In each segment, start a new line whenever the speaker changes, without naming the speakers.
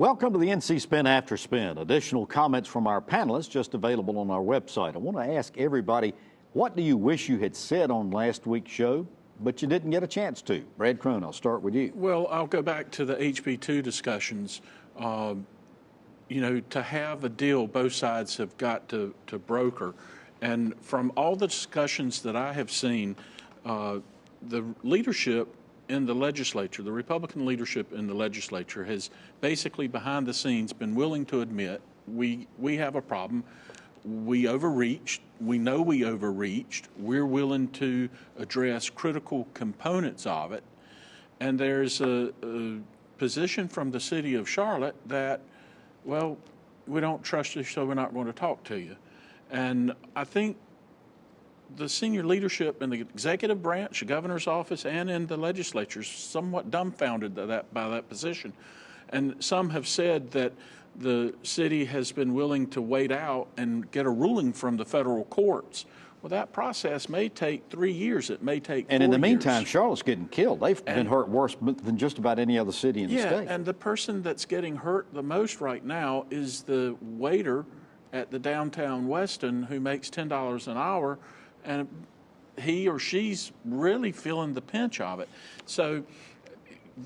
Welcome to the NC Spin After Spin. Additional comments from our panelists just available on our website. I want to ask everybody, what do you wish you had said on last week's show, but you didn't get a chance to? Brad Crone, I'll start with you.
Well, I'll go back to the HB2 discussions. You know, to have a deal, both sides have got to broker. And from all the discussions that I have seen, the leadership in the legislature, the Republican leadership in the legislature has basically behind the scenes been willing to admit we have a problem. We overreached. We know we overreached. We're willing to address critical components of it. And there's a position from the city of Charlotte that, well, we don't trust you, so we're not going to talk to you. And I think the senior leadership in the executive branch, the governor's office, and in the legislature is somewhat dumbfounded by that position. And some have said that the city has been willing to wait out and get a ruling from the federal courts. Well, that process may take 3 years. It may take 4 years.
And in the meantime, Charlotte's getting killed. They've been hurt worse than just about any other city in the state.
Yeah, and the person that's getting hurt the most right now is the waiter at the downtown Weston who makes $10 an hour, and he or she's really feeling the pinch of it. So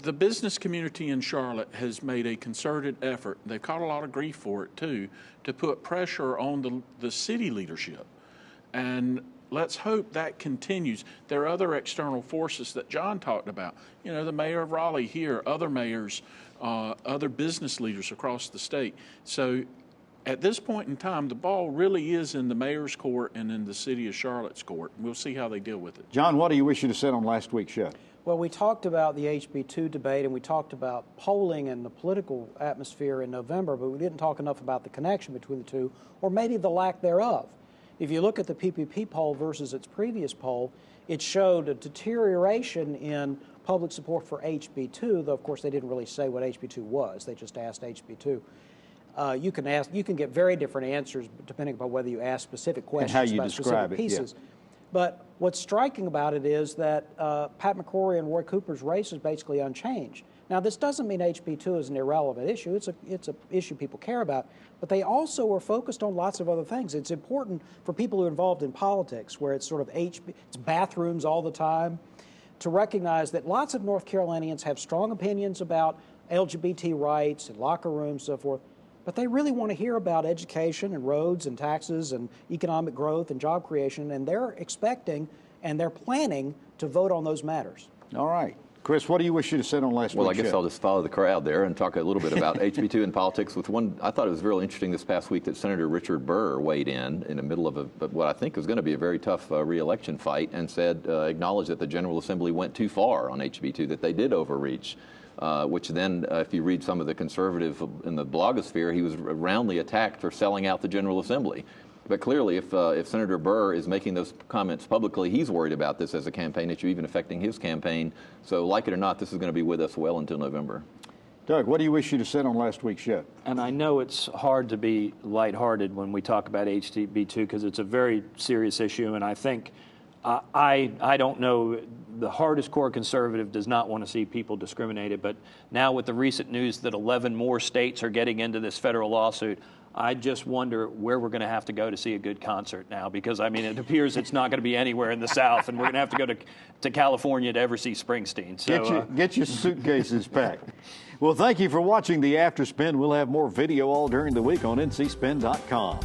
the business community in Charlotte has made a concerted effort. They've caught a lot of grief for it, too, to put pressure on the city leadership. And let's hope that continues. There are other external forces that John talked about. You know, the mayor of Raleigh here, other mayors, other business leaders across the state. So at this point in time, the ball really is in the mayor's court and in the city of Charlotte's court. We'll see how they deal with it.
John, what do you wish you had said on last week's show?
Well, we talked about the HB2 debate and we talked about polling and the political atmosphere in November, but we didn't talk enough about the connection between the two, or maybe the lack thereof. If you look at the PPP poll versus its previous poll, it showed a deterioration in public support for HB2, though of course they didn't really say what HB2 was. They just asked HB2. You can get very different answers depending upon whether you ask specific questions
and how you
about
describe
specific pieces.
Yeah.
But what's striking about it is that Pat McCrory and Roy Cooper's race is basically unchanged. Now, this doesn't mean HB2 is an irrelevant issue. It's an issue people care about. But they also are focused on lots of other things. It's important for people who are involved in politics, where it's sort of it's bathrooms all the time, to recognize that lots of North Carolinians have strong opinions about LGBT rights and locker rooms and so forth. But they really want to hear about education and roads and taxes and economic growth and job creation, and they're expecting and they're planning to vote on those matters.
All right. Chris, what do you wish you'd have said on last week's show?
Well, I guess I'll just follow the crowd there and talk a little bit about HB2 and politics. With one, I thought it was really interesting this past week that Senator Richard Burr weighed in the middle of what I think was going to be a very tough re-election fight and said, acknowledged that the General Assembly went too far on HB2, that they did overreach. Which then, if you read some of the conservative in the blogosphere, he was roundly attacked for selling out the General Assembly. But clearly, if Senator Burr is making those comments publicly, he's worried about this as a campaign issue, even affecting his campaign. So, like it or not, this is going to be with us well until November.
Doug, what do you wish you'd have said on last week's show?
And I know it's hard to be lighthearted when we talk about HB2 because it's a very serious issue, and I think I don't know. The hardest core conservative does not want to see people discriminated, but now with the recent news that 11 more states are getting into this federal lawsuit, I just wonder where we're going to have to go to see a good concert now, because, I mean, it appears it's not going to be anywhere in the South, and we're going to have to go to California to ever see Springsteen. So,
get your suitcases packed. Well, thank you for watching the After Spin. We'll have more video all during the week on ncspin.com.